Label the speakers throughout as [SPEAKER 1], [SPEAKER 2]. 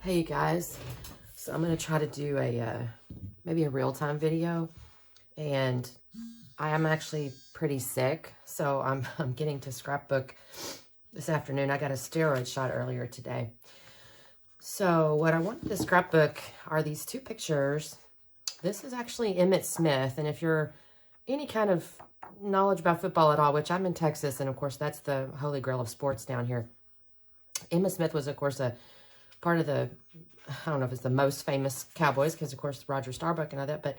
[SPEAKER 1] Hey you guys, so I'm going to try to do a maybe a real-time video, and I am actually pretty sick, so I'm getting to scrapbook this afternoon. I got a steroid shot earlier today. So what I wanted to scrapbook are these two pictures. This is actually Emmitt Smith, and if you're any kind of knowledge about football at all, which I'm in Texas, and of course that's the holy grail of sports down here. Emmitt Smith was, of course, a part of the, I don't know if it's the most famous Cowboys, because of course Roger Staubach and all that, but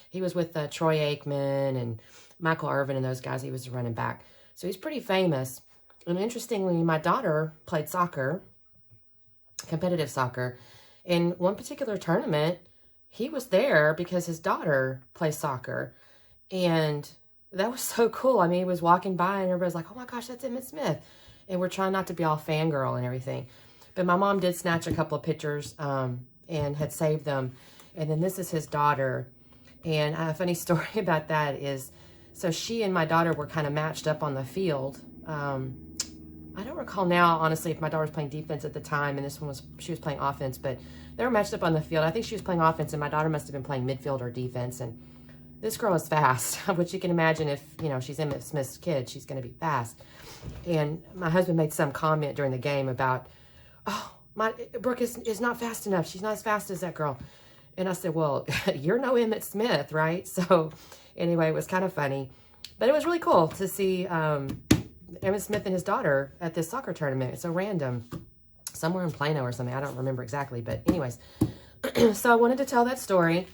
[SPEAKER 1] he was with Troy Aikman and Michael Irvin and those guys. He was running back. So he's pretty famous. And interestingly, my daughter played soccer, competitive soccer. In one particular tournament, he was there because his daughter plays soccer. And that was so cool. I mean, he was walking by and everybody's like, oh my gosh, that's Emmitt Smith. And we're trying not to be all fangirl and everything. But my mom did snatch a couple of pictures and had saved them. And then this is his daughter. And a funny story about that is, so she and my daughter were kind of matched up on the field. I don't recall now, honestly, if my daughter was playing defense at the time and this one was, she was playing offense, but they were matched up on the field. I think she was playing offense and my daughter must have been playing midfield or defense. And this girl is fast, which you can imagine if, you know, she's Emmitt Smith's kid, she's going to be fast. And my husband made some comment during the game about, oh, Brooke is not fast enough. She's not as fast as that girl. And I said, well, you're no Emmitt Smith, right? So anyway, it was kind of funny. But it was really cool to see Emmitt Smith and his daughter at this soccer tournament. It's so random. Somewhere in Plano or something. I don't remember exactly. But anyways, so I wanted to tell that story.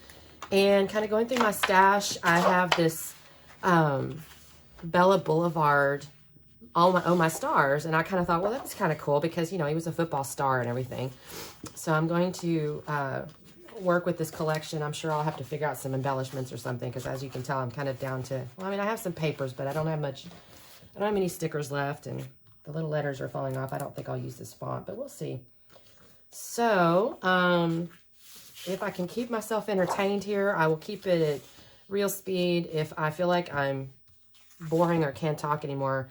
[SPEAKER 1] And kind of going through my stash, I have this Bella Blvd, Oh My Stars, and I kind of thought, well, that's kind of cool because, you know, he was a football star and everything. So I'm going to work with this collection. I'm sure I'll have to figure out some embellishments or something because, as you can tell, I'm kind of down to, well, I mean, I have some papers, but I don't have many stickers left, and the little letters are falling off. I don't think I'll use this font, but we'll see. So if I can keep myself entertained here, I will keep it at real speed. If I feel like I'm boring or can't talk anymore,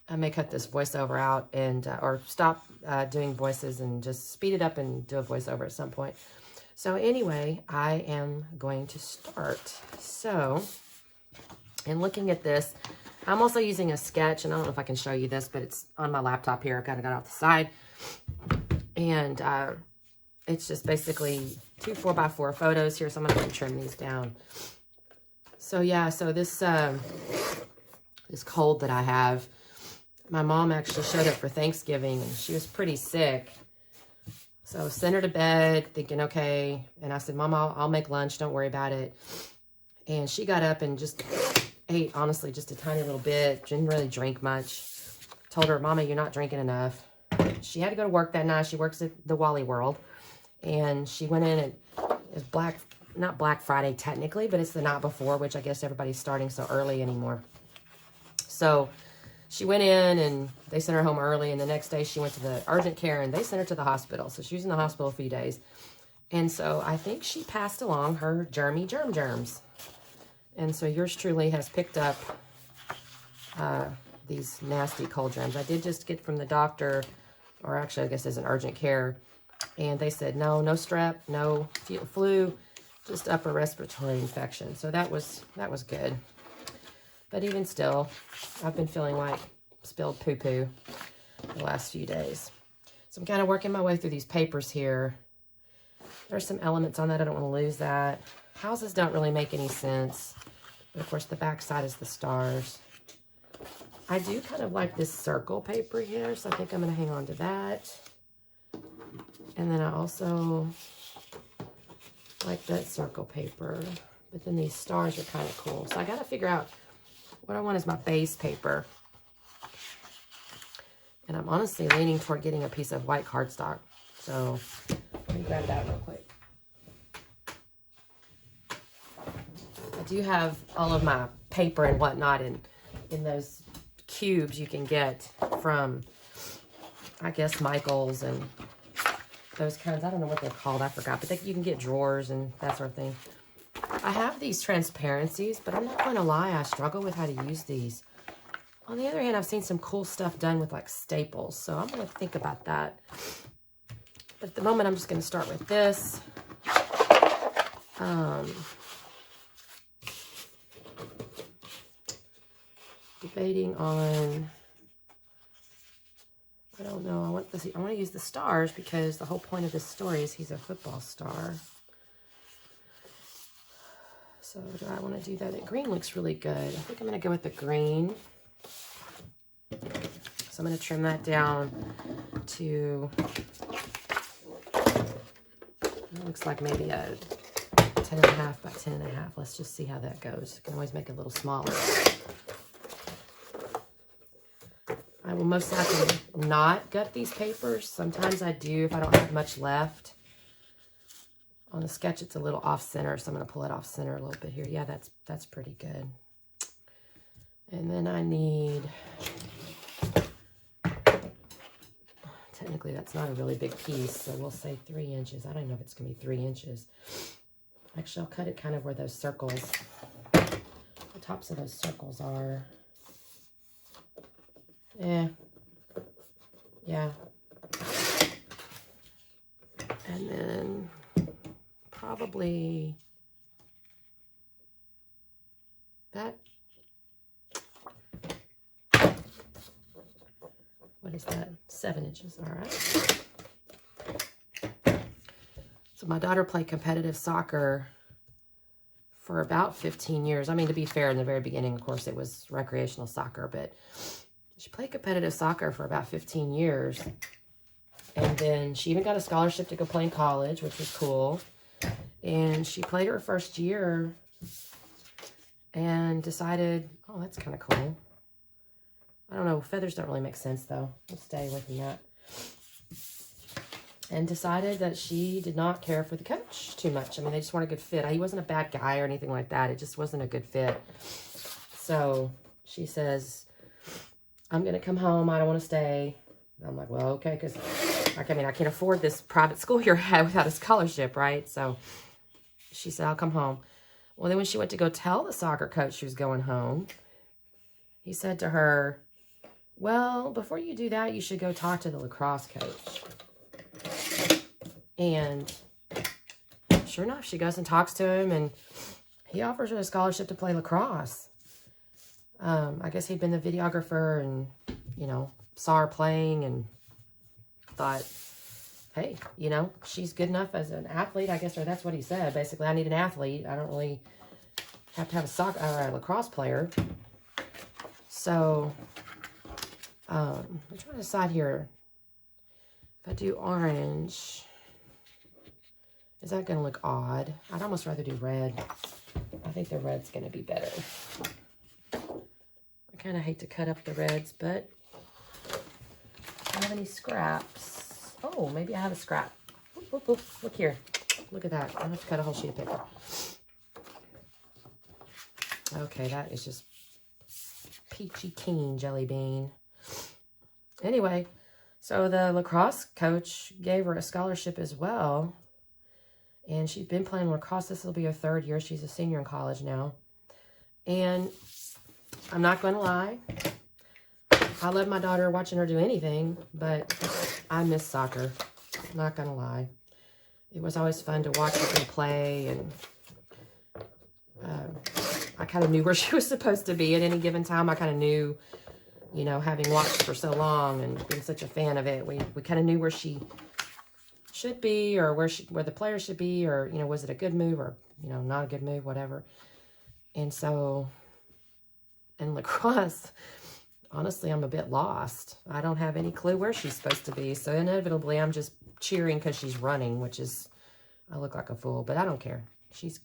[SPEAKER 1] I may cut this voiceover out and or stop doing voices and just speed it up and do a voiceover at some point. So anyway, I am going to start. So, in looking at this, I'm also using a sketch, and I don't know if I can show you this, but it's on my laptop here. I've got it off the side. And it's just basically 2 4x4 photos here, so I'm going to trim these down. So yeah, so this cold that I have, my mom actually showed up for Thanksgiving, and she was pretty sick. So I sent her to bed thinking, okay. And I said, Mom, I'll make lunch. Don't worry about it. And she got up and just ate, honestly, just a tiny little bit. Didn't really drink much. Told her, Mama, you're not drinking enough. She had to go to work that night. She works at the Wally World. And she went in, and it was not Black Friday technically, but it's the night before, which I guess everybody's starting so early anymore. So she went in and they sent her home early, and the next day she went to the urgent care and they sent her to the hospital. So she was in the hospital a few days. And so I think she passed along her germs. And so yours truly has picked up these nasty cold germs. I did just get from the doctor, or actually I guess it's an urgent care, and they said no strep, no flu, just upper respiratory infection. So that was good. But even still, I've been feeling like spilled poo-poo the last few days. So I'm kind of working my way through these papers here. There's some elements on that. I don't want to lose that. Houses don't really make any sense. But of course, the back side is the stars. I do kind of like this circle paper here, so I think I'm going to hang on to that. And then I also like that circle paper. But then these stars are kind of cool. So I got to figure out what I want is my base paper. And I'm honestly leaning toward getting a piece of white cardstock. So let me grab that real quick. I do have all of my paper and whatnot in those cubes you can get from, I guess, Michael's and those kinds. I don't know what they're called. I forgot. But you can get drawers and that sort of thing. I have these transparencies, but I'm not going to lie, I struggle with how to use these. On the other hand, I've seen some cool stuff done with like staples, so I'm going to think about that. But at the moment, I'm just going to start with this. Debating on, I don't know, I want to use the stars because the whole point of this story is he's a football star. So do I want to do that? The green looks really good. I think I'm going to go with the green. So I'm going to trim that down to, it looks like maybe a 10.5 by 10.5. Let's just see how that goes. You can always make it a little smaller. I will most likely not gut these papers. Sometimes I do if I don't have much left. On the sketch, it's a little off-center, so I'm going to pull it off-center a little bit here. Yeah, that's pretty good. And then I need, technically that's not a really big piece, so we'll say 3 inches. I don't know if it's going to be 3 inches. Actually, I'll cut it kind of where those circles, the tops of those circles are. Yeah. And then probably that. What is that? 7 inches. All right. So my daughter played competitive soccer for about 15 years. I mean, to be fair, in the very beginning, of course, it was recreational soccer, but she played competitive soccer for about 15 years. And then she even got a scholarship to go play in college, which was cool. And she played her first year and decided, oh, that's kind of cool. I don't know. Feathers don't really make sense, though. We'll stay away from that. And decided that she did not care for the coach too much. I mean, they just weren't a good fit. He wasn't a bad guy or anything like that. It just wasn't a good fit. So she says, I'm going to come home. I don't want to stay. I'm like, well, okay, because I can't afford this private school you're at without a scholarship, right? So she said, I'll come home. Well, then when she went to go tell the soccer coach she was going home, he said to her, well, before you do that, you should go talk to the lacrosse coach. And sure enough, she goes and talks to him, and he offers her a scholarship to play lacrosse. I guess he'd been the videographer and, you know, saw her playing and thought, hey, you know, she's good enough as an athlete, I guess, or that's what he said. Basically, I need an athlete. I don't really have to have a soccer or a lacrosse player. So, I'm trying to decide here. If I do orange, is that going to look odd? I'd almost rather do red. I think the red's going to be better. I kind of hate to cut up the reds, but I don't have any scraps. Oh, maybe I have a scrap. Oop, oop, oop. Look here. Look at that. I have to cut a whole sheet of paper. Okay, that is just peachy keen jelly bean. Anyway, so the lacrosse coach gave her a scholarship as well. And she's been playing lacrosse. This will be her 3rd year. She's a senior in college now. And I'm not going to lie. I love my daughter watching her do anything, but I miss soccer. I'm not going to lie. It was always fun to watch her play, and I kind of knew where she was supposed to be at any given time. I kind of knew, you know, having watched for so long and been such a fan of it, we kind of knew where she should be, or where the player should be, or, you know, was it a good move or, you know, not a good move, whatever. And so in lacrosse, honestly, I'm a bit lost. I don't have any clue where she's supposed to be. So inevitably, I'm just cheering because she's running, which is, I look like a fool, but I don't care. She's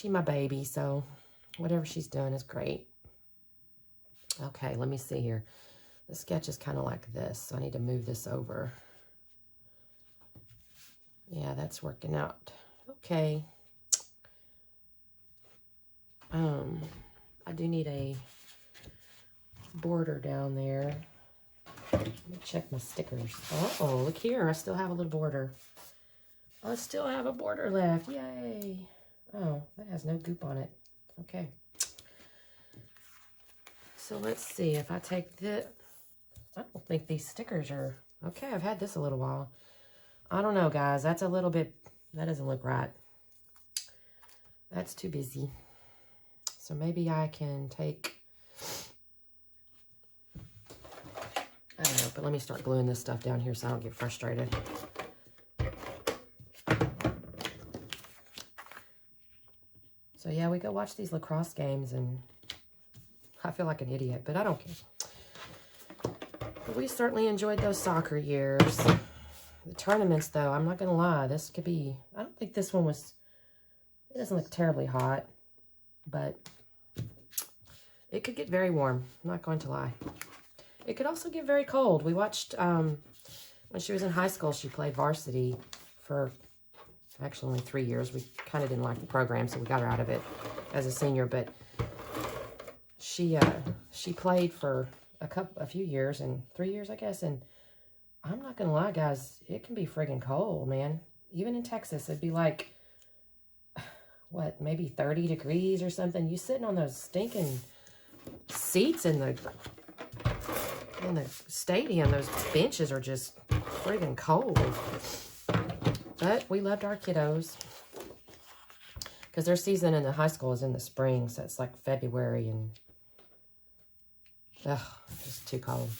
[SPEAKER 1] my baby, so whatever she's doing is great. Okay, let me see here. The sketch is kind of like this, so I need to move this over. Yeah, that's working out. Okay. I do need a border down there. Let me check my stickers. Oh, look here. I still have a little border. I still have a border left. Yay. Oh, that has no goop on it. Okay. So let's see if I take this. I don't think these stickers are... Okay, I've had this a little while. I don't know, guys. That's a little bit, that doesn't look right. That's too busy. So maybe I can take, I don't know, but let me start gluing this stuff down here so I don't get frustrated. So yeah, we go watch these lacrosse games and I feel like an idiot, but I don't care. But we certainly enjoyed those soccer years. The tournaments, though, I'm not going to lie, this could be, I don't think this one was, it doesn't look terribly hot, but it could get very warm. I'm not going to lie. It could also get very cold. We watched, when she was in high school, she played varsity for actually only 3 years. We kind of didn't like the program, so we got her out of it as a senior, but she played for a few years, and 3 years, I guess, and I'm not going to lie, guys, it can be friggin' cold, man. Even in Texas, it'd be like, what, maybe 30 degrees or something. You sitting on those stinking seats in the stadium, those benches are just friggin' cold. But we loved our kiddos. Because their season in the high school is in the spring, so it's like February, and ugh, just too cold.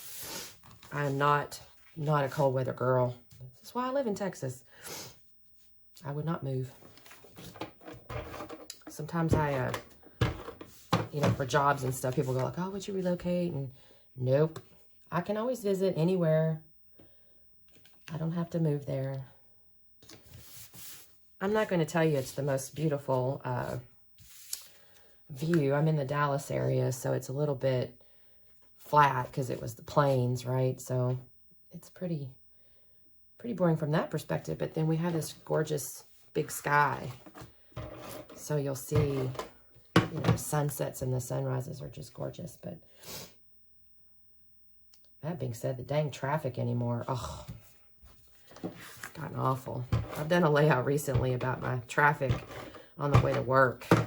[SPEAKER 1] I am not a cold weather girl. That's why I live in Texas. I would not move. Sometimes I, you know, for jobs and stuff, people go like, oh, would you relocate? And nope. I can always visit anywhere. I don't have to move there. I'm not going to tell you it's the most beautiful view. I'm in the Dallas area, so it's a little bit flat because it was the plains, right? So it's pretty boring from that perspective. But then we have this gorgeous big sky. So you'll see, you know, sunsets and the sunrises are just gorgeous. But that being said, the dang traffic anymore, oh, it's gotten awful. I've done a layout recently about my traffic on the way to work. I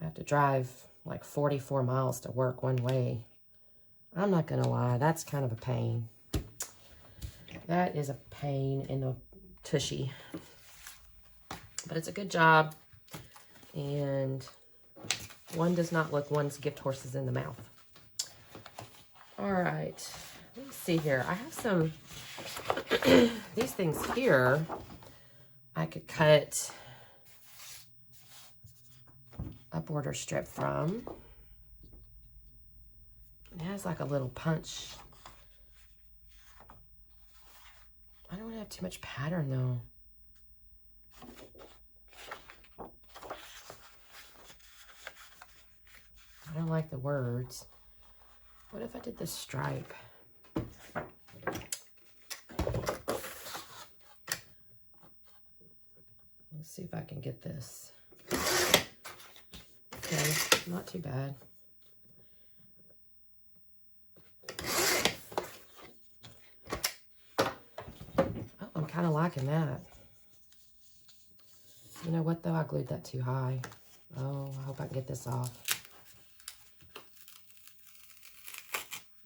[SPEAKER 1] have to drive like 44 miles to work one way. I'm not going to lie, that's kind of a pain. That is a pain in the tushy. But it's a good job. And one does not look one's gift horses in the mouth. All right. Let's see here. I have some, these things here, I could cut a border strip from. It has like a little punch. I don't want to have too much pattern though. I don't like the words. What if I did this stripe? Let's see if I can get this. Okay, not too bad. Oh, I'm kind of liking that. You know what, though? I glued that too high. Oh, I hope I can get this off.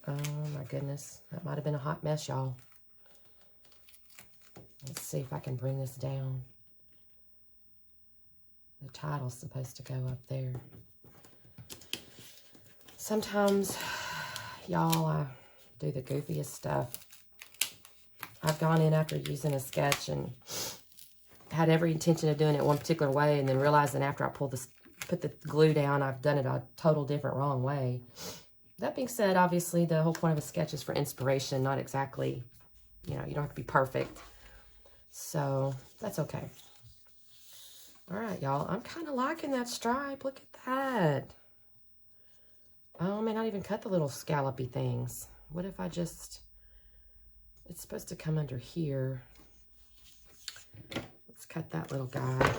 [SPEAKER 1] Oh, my goodness. That might have been a hot mess, y'all. Let's see if I can bring this down. The title's supposed to go up there. Sometimes, y'all, I do the goofiest stuff. I've gone in after using a sketch and had every intention of doing it one particular way, and then realizing after I put the glue down, I've done it a total different wrong way. That being said, obviously, the whole point of a sketch is for inspiration, not exactly, you know, you don't have to be perfect. So, that's okay. All right, y'all. I'm kind of liking that stripe. Look at that. Oh, I may not even cut the little scallopy things. What if I just... It's supposed to come under here. Let's cut that little guy.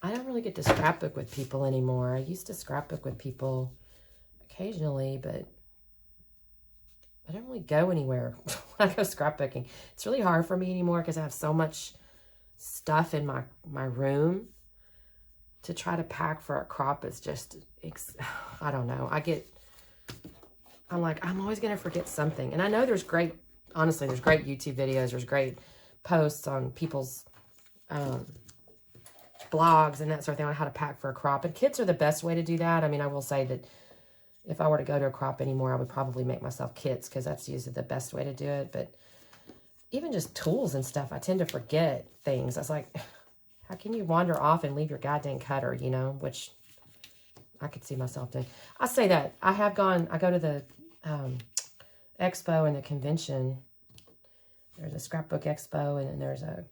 [SPEAKER 1] I don't really get to scrapbook with people anymore. I used to scrapbook with people occasionally, but I don't really go anywhere when I go scrapbooking. It's really hard for me anymore because I have so much stuff in my room. To try to pack for a crop is just, I don't know. I'm like, I'm always going to forget something. And I know there's great, honestly, there's great YouTube videos. There's great posts on people's blogs and that sort of thing on how to pack for a crop. And kits are the best way to do that. I mean, I will say that if I were to go to a crop anymore, I would probably make myself kits because that's usually the best way to do it. But even just tools and stuff, I tend to forget things. I was like, how can you wander off and leave your goddamn cutter, you know, which I could see myself doing. I say that. I go to the expo and the convention. There's a scrapbook expo, and then there's a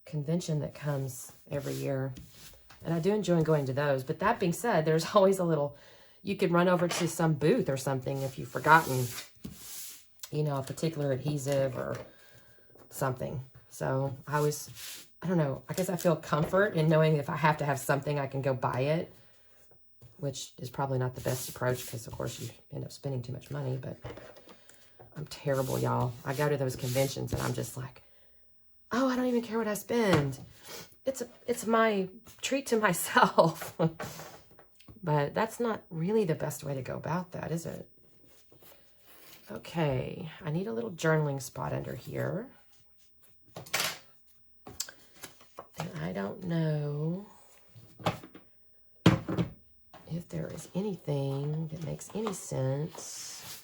[SPEAKER 1] convention that comes every year. And I do enjoy going to those. But that being said, there's always a little, you could run over to some booth or something if you've forgotten, you know, a particular adhesive or something. So I don't know, I guess I feel comfort in knowing if I have to have something, I can go buy it, which is probably not the best approach because, of course, you end up spending too much money. But I'm terrible, y'all. I go to those conventions and I'm just like, oh, I don't even care what I spend. It's my treat to myself. But that's not really the best way to go about that, is it? Okay, I need a little journaling spot under here. And I don't know if there is anything that makes any sense.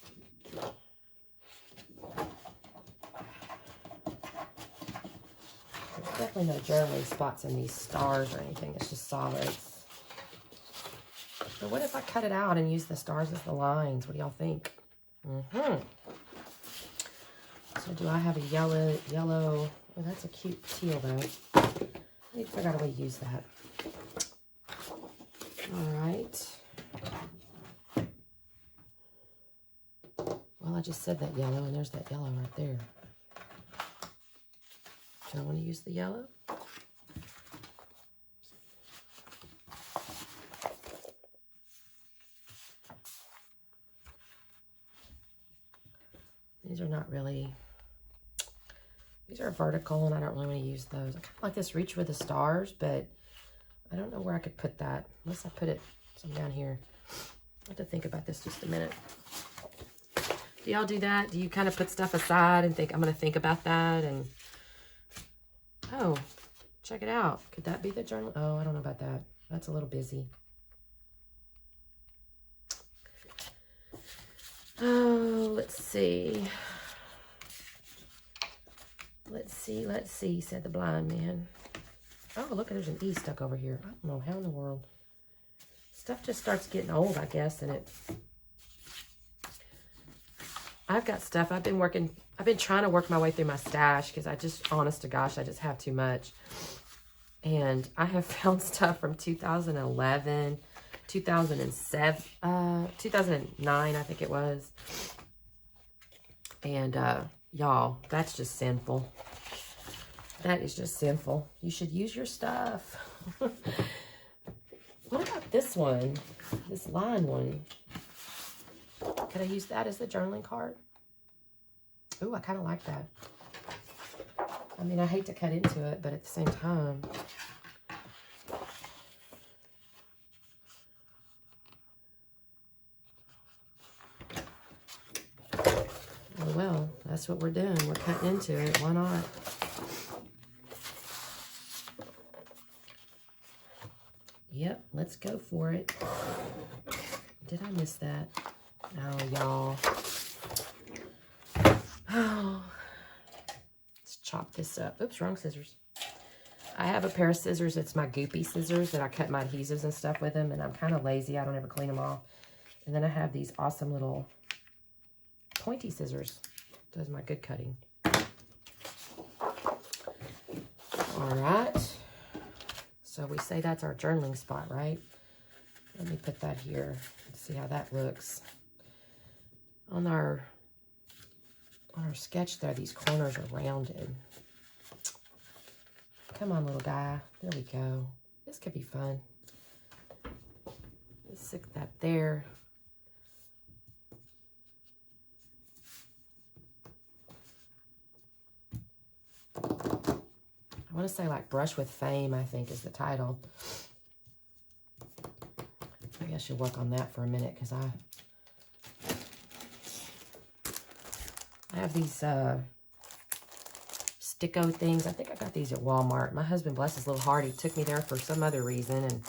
[SPEAKER 1] There's definitely no journaling spots in these stars or anything. It's just solids. But what if I cut it out and use the stars as the lines? What do y'all think? So do I have a yellow? Oh, that's a cute teal though. I need to figure out a way to use that. All right. Well, I just said that yellow, and there's that yellow right there. Do I want to use the yellow? These are not really, these are vertical, and I don't really want to use those. I kind of like this Reach with the Stars, but I don't know where I could put that, unless I put it some down here. I have to think about this just a minute. Do y'all do that? Do you kind of put stuff aside and think, I'm going to think about that? And, oh, check it out. Could that be the journal? Oh, I don't know about that. That's a little busy. Oh, let's see. Let's see, said the blind man. Oh, look, there's an E stuck over here. I don't know how in the world. Stuff just starts getting old, I guess, and I've got stuff. I've been trying to work my way through my stash because I just, honest to gosh, I just have too much. And I have found stuff from 2011, 2007, 2009, I think it was. And, y'all, that's just sinful. That is just sinful. You should use your stuff. What about this one? This line one. Could I use that as the journaling card? Ooh, I kind of like that. I mean, I hate to cut into it, but at the same time. Oh, well, that's what we're doing. We're cutting into it. Why not? Yep, let's go for it. Did I miss that? Oh, y'all. Oh. Let's chop this up. Oops, wrong scissors. I have a pair of scissors. It's my goopy scissors that I cut my adhesives and stuff with them, and I'm kind of lazy. I don't ever clean them off. And then I have these awesome little pointy scissors. Does my good cutting. All right. So we say that's our journaling spot, right? Let me put that here. Let's see how that looks. On our sketch there, these corners are rounded. Come on, little guy. There we go. This could be fun. Let's stick that there. I want to say like Brush with Fame, I think is the title. Maybe I should work on that for a minute because I I have these Sticko things. I think I got these at Walmart. My husband, bless his little heart, he took me there for some other reason, and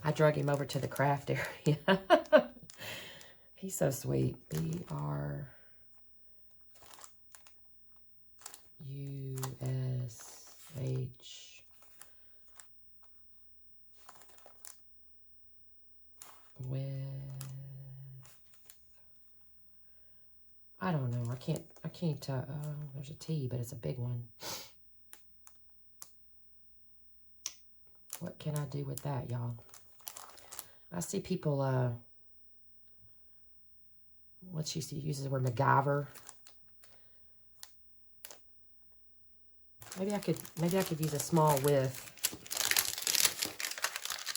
[SPEAKER 1] I drug him over to the craft area. He's so sweet. B-R-U-S-H with, I don't know. I can't, oh, there's a T, but it's a big one. What can I do with that, y'all? I see people, what she uses the word MacGyver. Maybe I could use a small width.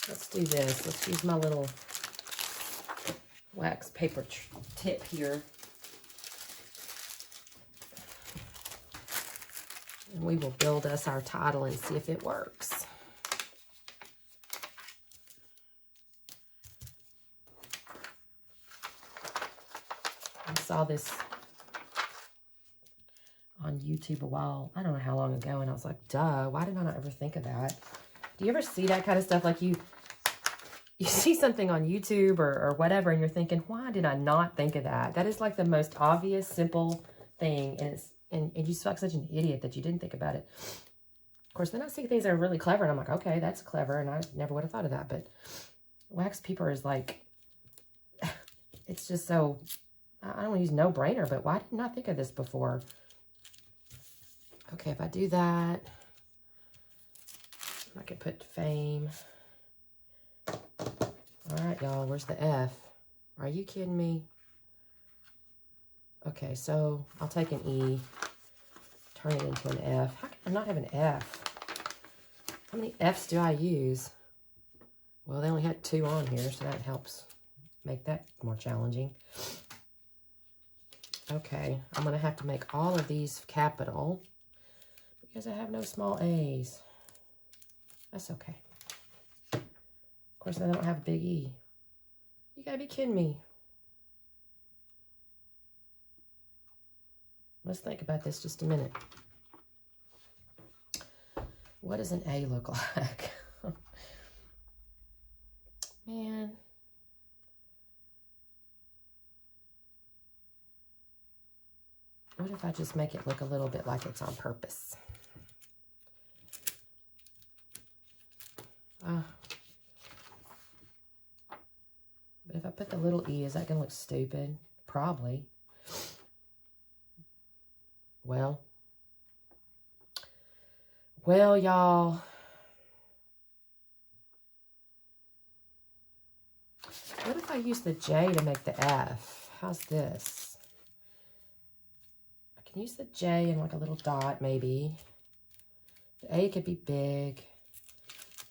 [SPEAKER 1] Let's do this. Let's use my little wax paper tip here. And we will build us our title and see if it works. I saw this on YouTube a while, I don't know how long ago, and I was like, duh, why did I not ever think of that? Do you ever see that kind of stuff? Like you see something on YouTube or whatever, and you're thinking, why did I not think of that? That is like the most obvious, simple thing, and you just feel like such an idiot that you didn't think about it. Of course, then I see things that are really clever, and I'm like, okay, that's clever, and I never would have thought of that. But wax paper is like, it's just so, I don't want to use no-brainer, but why didn't I think of this before? Okay, if I do that, I could put fame. All right, y'all, where's the F? Are you kidding me? Okay, so I'll take an E, turn it into an F. How can I not have an F? How many Fs do I use? Well, they only had 2 on here, so that helps make that more challenging. Okay, I'm going to have to make all of these capital because I have no small a's. That's okay. Of course, I don't have a big E. You got to be kidding me. Let's think about this just a minute. What does an A look like? Man. What if I just make it look a little bit like it's on purpose? But if I put the little E, is that going to look stupid? Probably. Well, y'all. What if I use the J to make the F? How's this? I can use the J and like a little dot, maybe. The A could be big.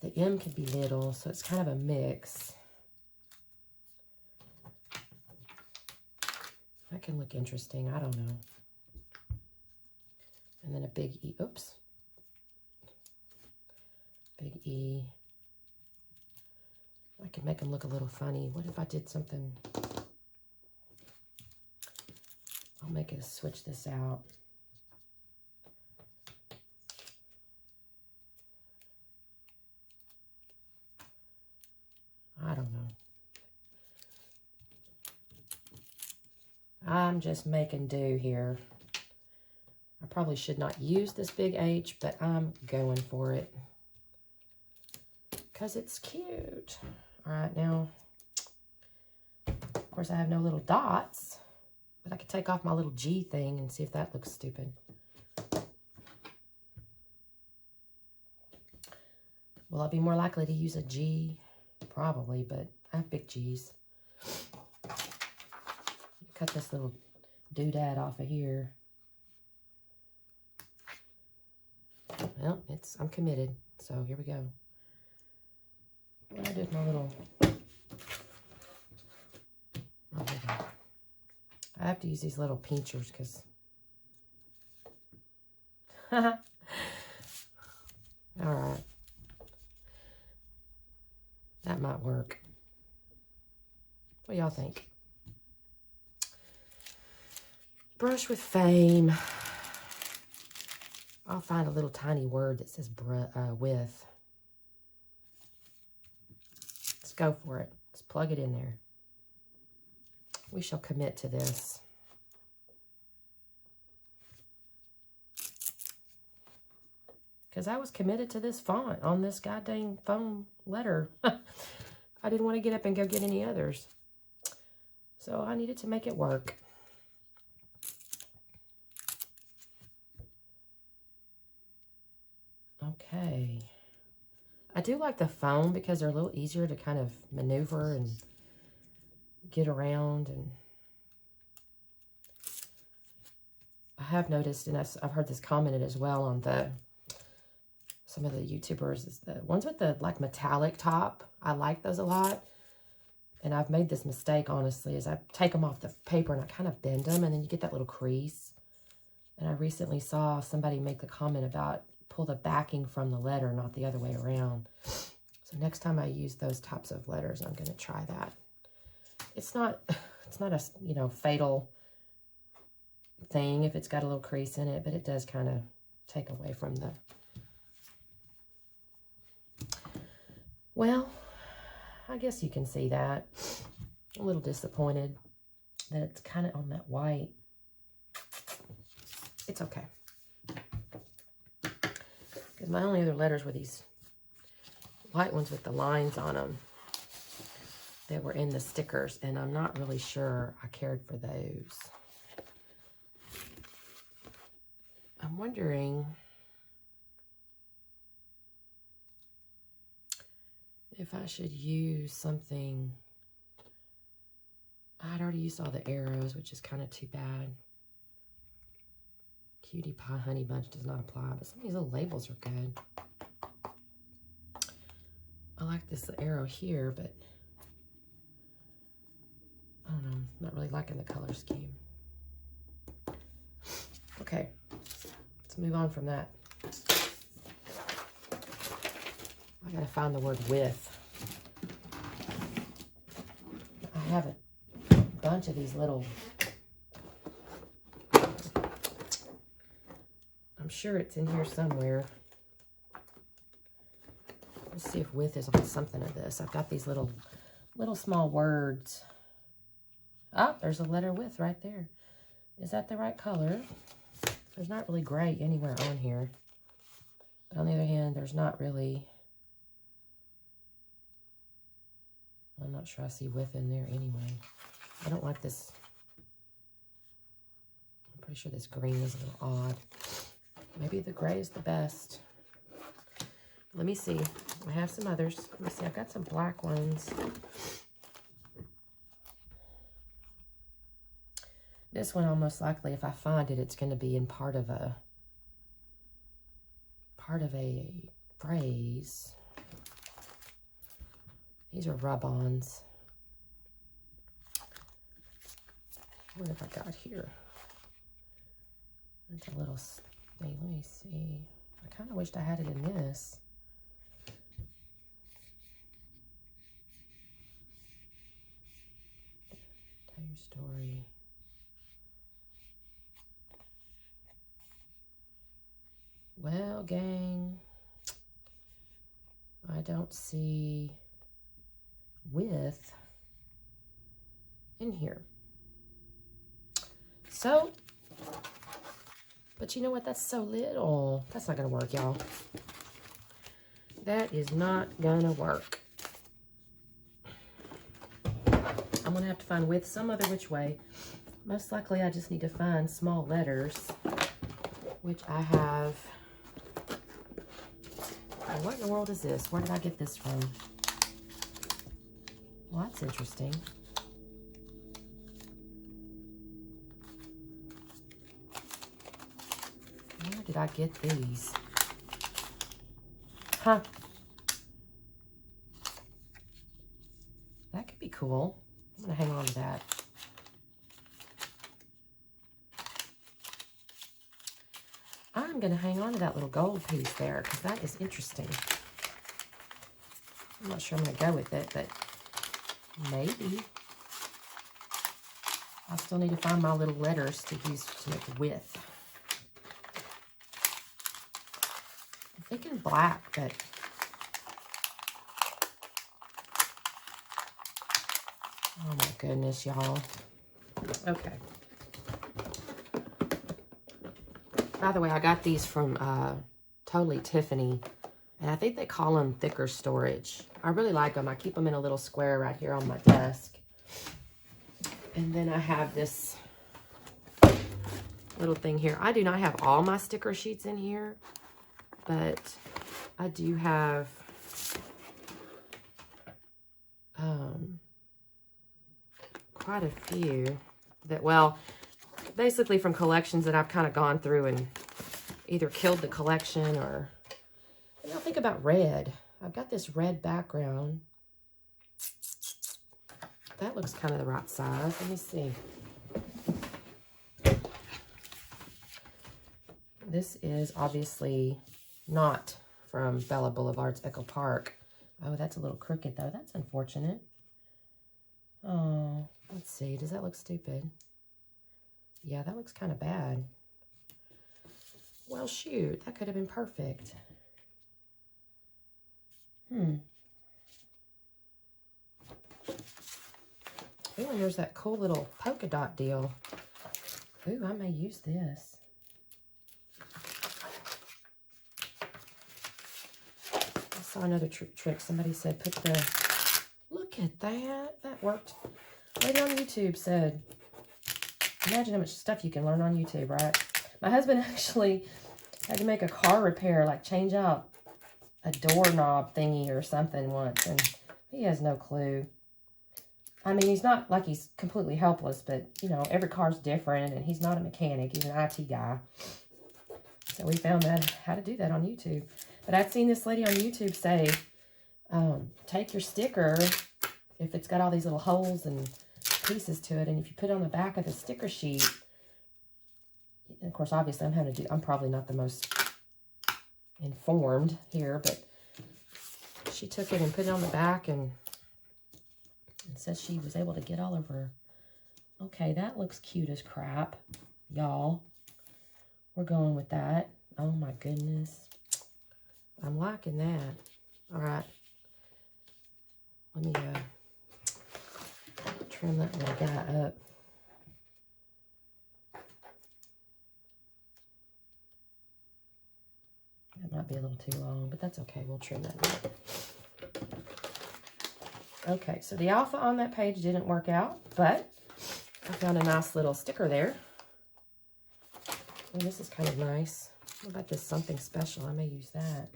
[SPEAKER 1] The M could be little, so it's kind of a mix. That can look interesting. I don't know. And then a big E. Oops. Big E. I could make them look a little funny. What if I did something? I'll make it switch this out. I don't know. I'm just making do here. I probably should not use this big H, but I'm going for it because it's cute. All right, now, of course, I have no little dots, but I could take off my little G thing and see if that looks stupid. Will I be more likely to use a G? Probably, but I have big G's. Cut this little doodad off of here. Well, I'm committed, so here we go. What do I do with my little... Oh, I have to use these little pinchers because... All right. That might work. What do y'all think? Brush with Fame. I'll find a little tiny word that says with. Let's go for it. Let's plug it in there. We shall commit to this. Because I was committed to this font on this goddamn foam letter. I didn't want to get up and go get any others. So I needed to make it work. Okay. I do like the foam because they're a little easier to kind of maneuver and get around. And I have noticed, and I've heard this commented as well on some of the YouTubers, is the ones with the like metallic top. I like those a lot. And I've made this mistake, honestly, is I take them off the paper and I kind of bend them, and then you get that little crease. And I recently saw somebody make the comment about pull the backing from the letter, not the other way around. So next time I use those types of letters, I'm going to try that. It's not a, you know, fatal thing if it's got a little crease in it, but it does kind of take away from the... Well, I guess you can see that. A little disappointed that it's kind of on that white. It's okay. Because my only other letters were these white ones with the lines on them that were in the stickers, and I'm not really sure I cared for those. I'm wondering if I should use something. I'd already used all the arrows, which is kind of too bad. Cutie Pie Honey Bunch does not apply, but some of these little labels are good. I like this arrow here, but I don't know. I'm not really liking the color scheme. Okay, let's move on from that. I gotta find the word with. I have a bunch of these little... I'm sure it's in here somewhere. Let's see if with is on something of this. I've got these little small words. Oh, there's a letter with right there. Is that the right color? There's not really gray anywhere on here. But on the other hand, there's not really... I'm not sure I see with in there anyway. I don't like this. I'm pretty sure this green is a little odd. Maybe the gray is the best. Let me see. I have some others. Let me see. I've got some black ones. This one, almost likely, if I find it, it's going to be in part of a phrase. These are rub-ons. What have I got here? That's a little thing. Let me see. I kind of wished I had it in this. Tell your story. Well, gang, I don't see with in here. So, but you know what? That's so little. That's not going to work, y'all. That is not going to work. I'm going to have to find with some other which way. Most likely, I just need to find small letters, which I have. What in the world is this? Where did I get this from? Well, that's interesting. Where did I get these? Huh. That could be cool. I'm going to hang on to that. I'm going to hang on to that little gold piece there because that is interesting. I'm not sure I'm going to go with it, but maybe. I still need to find my little letters to use to make width. I'm thinking black, but oh my goodness, y'all. Okay. By the way, I got these from Totally Tiffany, and I think they call them thicker storage. I really like them. I keep them in a little square right here on my desk. And then I have this little thing here. I do not have all my sticker sheets in here, but I do have quite a few that, well, basically from collections that I've kind of gone through and either killed the collection or, and I'll think about red. I've got this red background. That looks kind of the right size. Let me see. This is obviously not from Bella Blvd's Echo Park. Oh, that's a little crooked though. That's unfortunate. Oh, let's see. Does that look stupid? Yeah, that looks kind of bad. Well, shoot. That could have been perfect. Ooh, and there's that cool little polka dot deal. Ooh, I may use this. I saw another trick. Somebody said put the... Look at that. That worked. Lady on YouTube said, imagine how much stuff you can learn on YouTube, right? My husband actually had to make a car repair, like change out a doorknob thingy or something once, and he has no clue. I mean, he's not like he's completely helpless, but, you know, every car's different, and he's not a mechanic. He's an IT guy. So we found that how to do that on YouTube. But I've seen this lady on YouTube say, take your sticker, if it's got all these little holes and pieces to it, and if you put it on the back of the sticker sheet, and of course, obviously, I'm probably not the most informed here, but she took it and put it on the back and says she was able to get all over. Okay, that looks cute as crap, y'all. We're going with that. Oh my goodness. I'm liking that. All right. Let me trim that little guy up. That might be a little too long, but that's okay. We'll trim that up. Okay, so the alpha on that page didn't work out, but I found a nice little sticker there. And this is kind of nice. What about this something special? I may use that.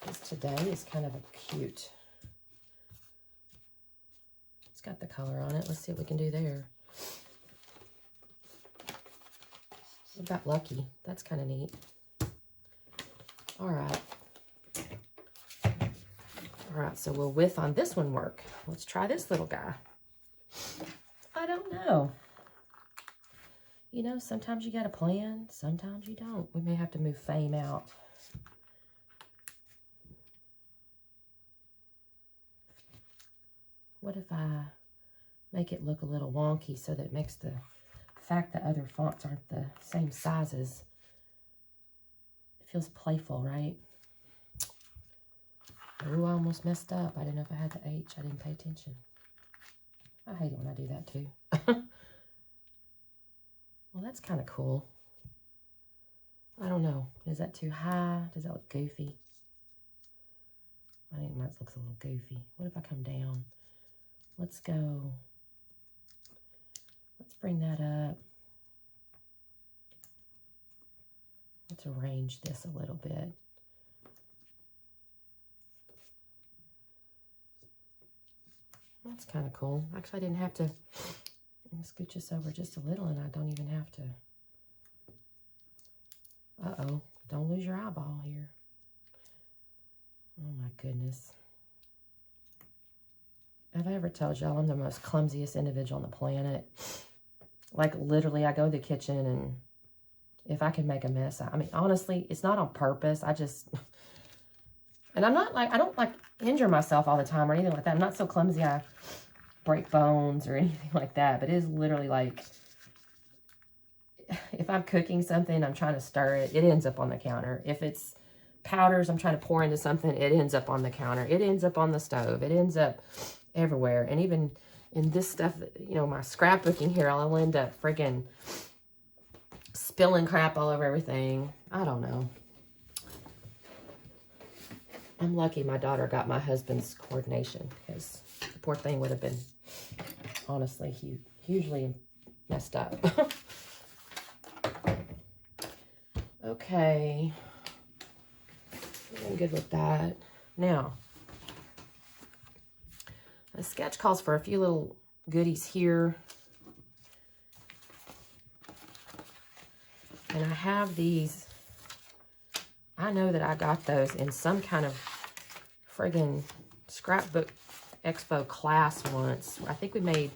[SPEAKER 1] This today is kind of a cute. It's got the color on it. Let's see what we can do there. What about Lucky? That's kind of neat. All right. All right, so will width on this one work? Let's try this little guy. I don't know. You know, sometimes you got a plan, sometimes you don't. We may have to move Fame out. What if I make it look a little wonky so that it makes the fact that other fonts aren't the same sizes? It feels playful, right? Oh, I almost messed up. I didn't know if I had the H. I didn't pay attention. I hate it when I do that too. Well, that's kind of cool. I don't know. Is that too high? Does that look goofy? I think mine looks a little goofy. What if I come down? Let's go. Let's bring that up. Let's arrange this a little bit. That's kind of cool. Actually, I didn't have to scooch this over just a little, and I don't even have to. Uh-oh. Don't lose your eyeball here. Oh, my goodness. Have I ever told y'all I'm the most clumsiest individual on the planet? Like, literally, I go to the kitchen, and if I can make a mess, I mean, honestly, it's not on purpose. And I'm not like, I don't like injure myself all the time or anything like that. I'm not so clumsy I break bones or anything like that. But it is literally like, if I'm cooking something, I'm trying to stir it, it ends up on the counter. If it's powders I'm trying to pour into something, it ends up on the counter. It ends up on the stove. It ends up everywhere. And even in this stuff, you know, my scrapbooking here, I'll end up freaking spilling crap all over everything. I don't know. I'm lucky my daughter got my husband's coordination, because the poor thing would have been, honestly, hugely messed up. Okay. I'm good with that. Now, the sketch calls for a few little goodies here. And I have these. I know that I got those in some kind of friggin' scrapbook expo class once. I think we made,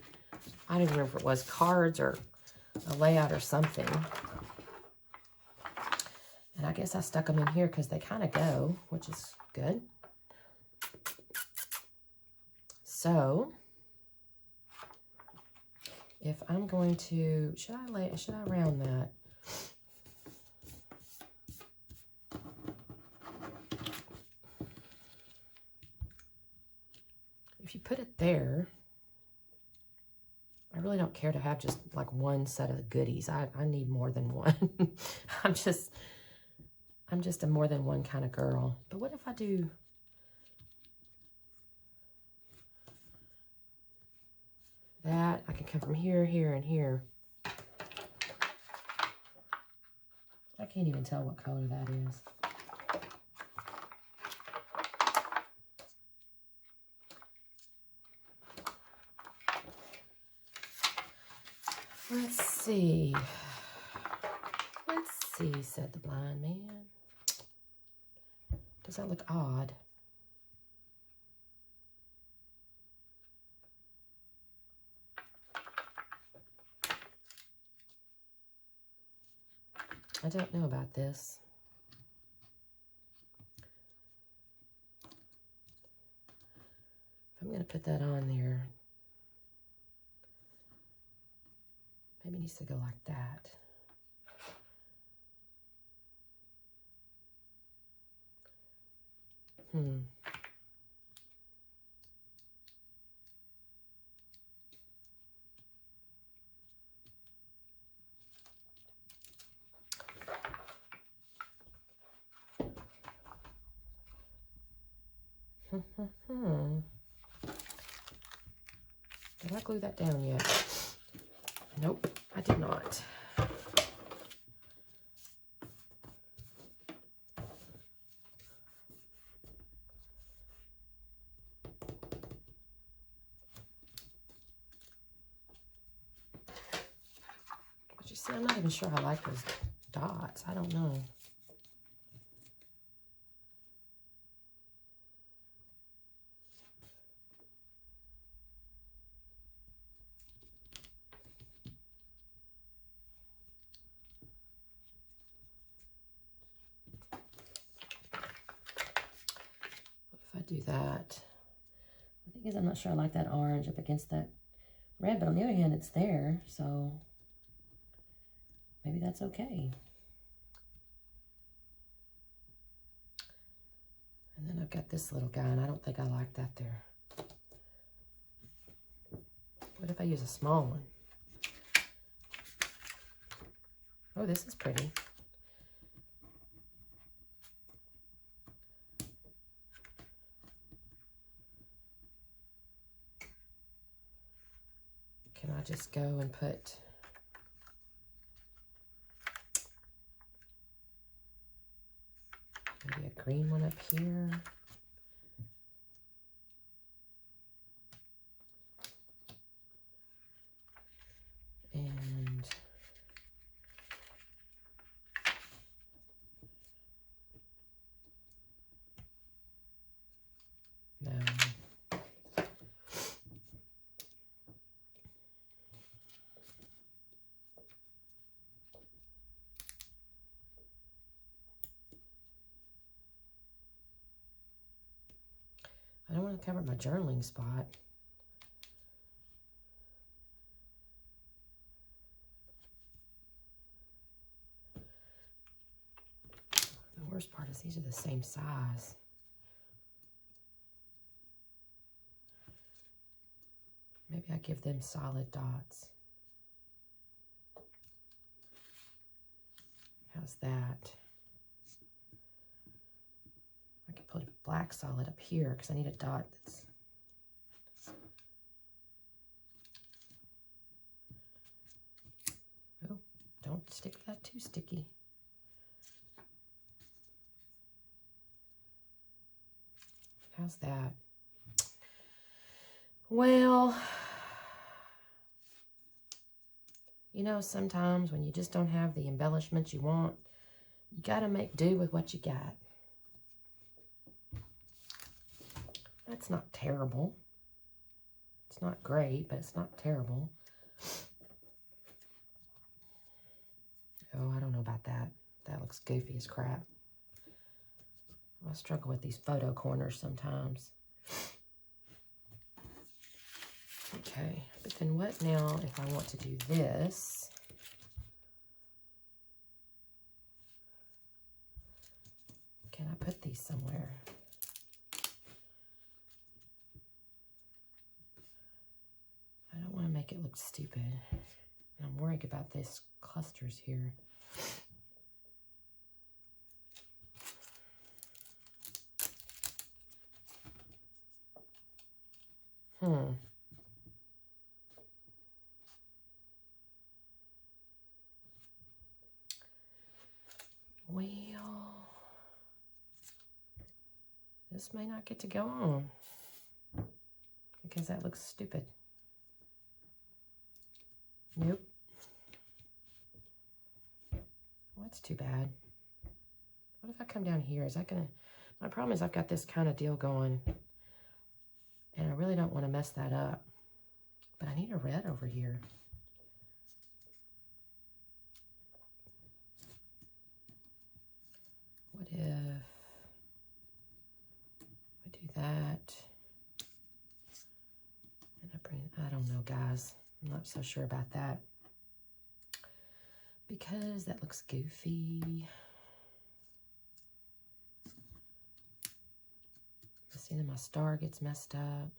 [SPEAKER 1] I don't even remember if it was cards or a layout or something. And I guess I stuck them in here because they kind of go, which is good. So, if I'm going to, should I round that? If you put it there, I really don't care to have just like one set of goodies. I need more than one. I'm just a more than one kind of girl. But what if I do that? I can come from here, here, and here. I can't even tell what color that is. Let's see. Let's see, said the blind man. Does that look odd? I don't know about this. If I'm going to put that on there, maybe it needs to go like that. Did I glue that down yet? Nope, I did not. But you see, I'm not even sure I like those dots. I don't know. Do that. The thing is, I'm not sure I like that orange up against that red, but on the other hand, it's there, so maybe that's okay. And then I've got this little guy, and I don't think I like that there. What if I use a small one? Oh, this is pretty. Can I just go and put maybe a green one up here? And no. I don't want to cover my journaling spot. The worst part is these are the same size. Maybe I give them solid dots. How's that? I could put a black solid up here because I need a dot that's... Oh, don't stick that too sticky. How's that? Well, you know, sometimes when you just don't have the embellishments you want, you got to make do with what you got. That's not terrible. It's not great, but it's not terrible. Oh, I don't know about that. That looks goofy as crap. I struggle with these photo corners sometimes. Okay, but then what now if I want to do this? Can I put these somewhere? I don't want to make it look stupid. I'm worried about these clusters here. Well, this may not get to go on because that looks stupid. Nope. Well, that's too bad. What if I come down here? Is that gonna... My problem is I've got this kind of deal going and I really don't want to mess that up. But I need a red over here. What if I do that? And I don't know, guys. I'm not so sure about that. Because that looks goofy. See, then my star gets messed up.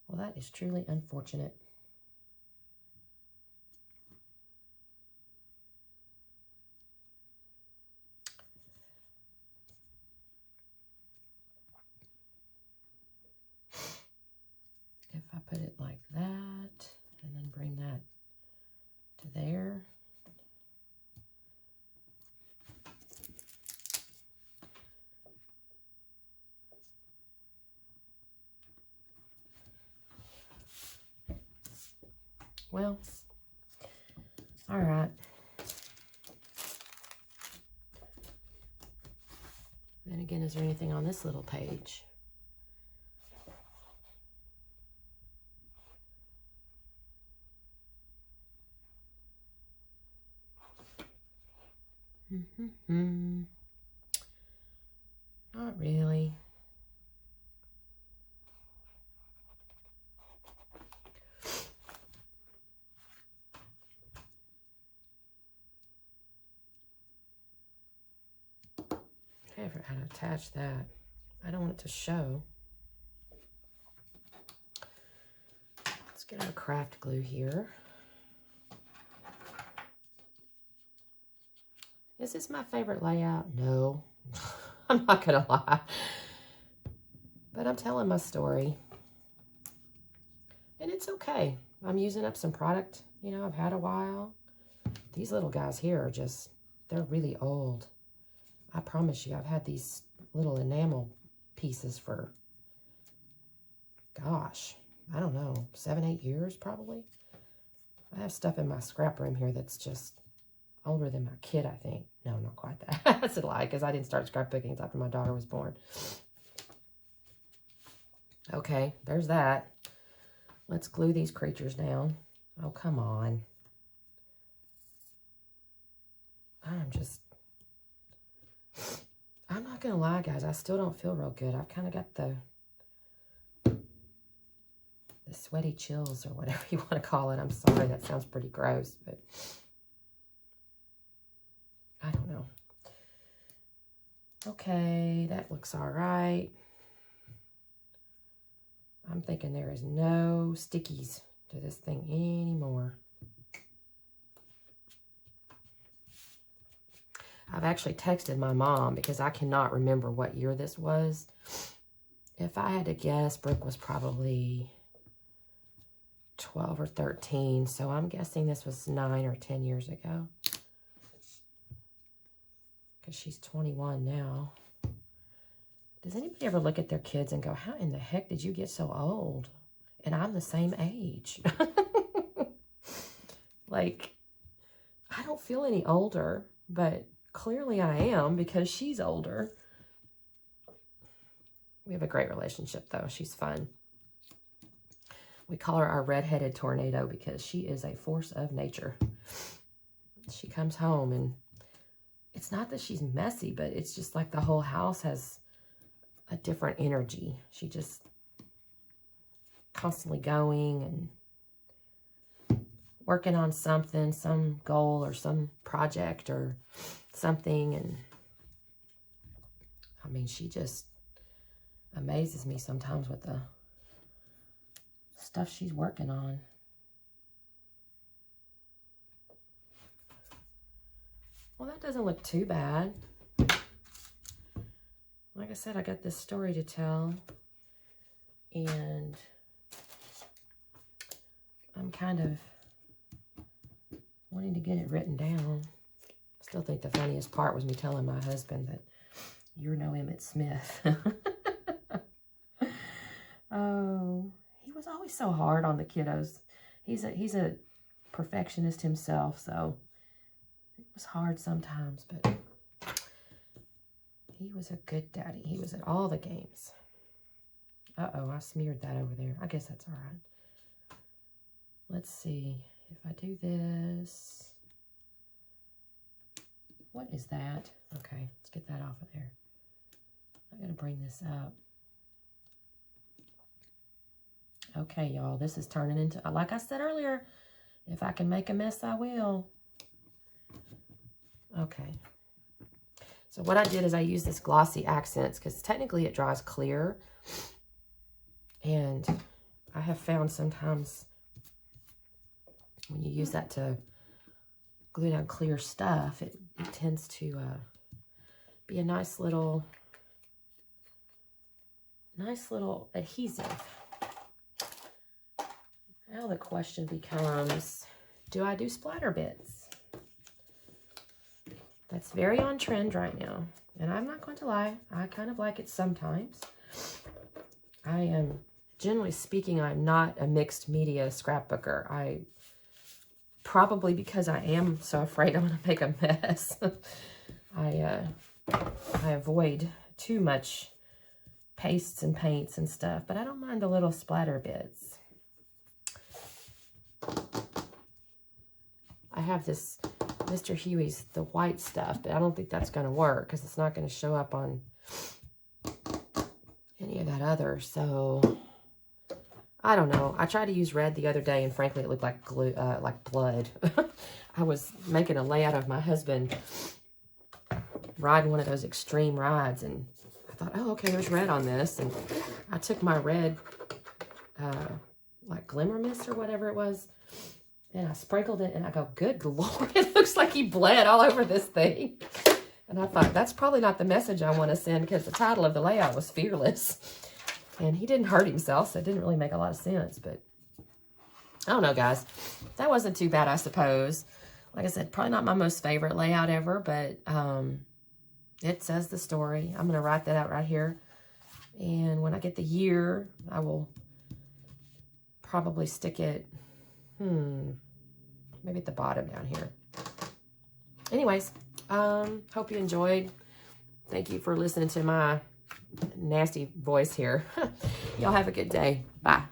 [SPEAKER 1] Well, that is truly unfortunate. If I put it like that, and then bring that to there. Well, all right. Then again, is there anything on this little page? Not really. Okay, I forgot to attach that. I don't want it to show. Let's get our craft glue here. Is this my favorite layout? No, I'm not gonna lie. But I'm telling my story. And it's okay. I'm using up some product, you know, I've had a while. These little guys here are just, they're really old. I promise you, I've had these little enamel pieces for, gosh, I don't know, 7, 8 years probably. I have stuff in my scrap room here that's just older than my kid, I think. No, not quite that. That's a lie, because I didn't start scrapbooking until after my daughter was born. Okay, there's that. Let's glue these creatures down. Oh, come on. I not going to lie, guys. I still don't feel real good. I've kind of got the sweaty chills or whatever you want to call it. I'm sorry. That sounds pretty gross, but I don't know. Okay, that looks all right. I'm thinking there is no stickies to this thing anymore. I've actually texted my mom because I cannot remember what year this was. If I had to guess, Brooke was probably 12 or 13. So I'm guessing this was 9 or 10 years ago. Because she's 21 now. Does anybody ever look at their kids and go, how in the heck did you get so old? And I'm the same age. Like, I don't feel any older, but clearly I am because she's older. We have a great relationship, though. She's fun. We call her our redheaded tornado because she is a force of nature. She comes home and it's not that she's messy, but it's just like the whole house has a different energy. She just constantly going and working on something, some goal or some project or something. And I mean, she just amazes me sometimes with the stuff she's working on. Well, that doesn't look too bad. Like I said, I got this story to tell, and I'm kind of wanting to get it written down. I still think the funniest part was me telling my husband that you're no Emmitt Smith. Oh, he was always so hard on the kiddos. He's a perfectionist himself, so it was hard sometimes, but he was a good daddy. He was at all the games. Uh-oh, I smeared that over there. I guess that's all right. Let's see. If I do this. What is that? Okay, let's get that off of there. I gotta bring this up. Okay, y'all, this is turning into, like I said earlier, if I can make a mess, I will. Okay. So what I did is I used this glossy accents because technically it dries clear. And I have found sometimes when you use that to glue down clear stuff, it tends to be a nice little adhesive. Now the question becomes, do I do splatter bits? That's very on trend right now. And I'm not going to lie, I kind of like it sometimes. I am, generally speaking, I'm not a mixed media scrapbooker. I probably because I am so afraid I'm going to make a mess. I avoid too much pastes and paints and stuff, but I don't mind the little splatter bits. I have this Mr. Huey's, the white stuff, but I don't think that's going to work because it's not going to show up on any of that other. So I don't know. I tried to use red the other day, and frankly, it looked like glue, like blood. I was making a layout of my husband riding one of those extreme rides, and I thought, oh, okay, there's red on this. And I took my red, like Glimmer Mist or whatever it was, and I sprinkled it, and I go, good Lord, it looks like he bled all over this thing. And I thought, that's probably not the message I want to send, because the title of the layout was Fearless. And he didn't hurt himself, so it didn't really make a lot of sense. But I don't know, guys. That wasn't too bad, I suppose. Like I said, probably not my most favorite layout ever, but it says the story. I'm going to write that out right here. And when I get the year, I will probably stick it, maybe at the bottom down here. Anyways, hope you enjoyed. Thank you for listening to my nasty voice here. Y'all have a good day. Bye.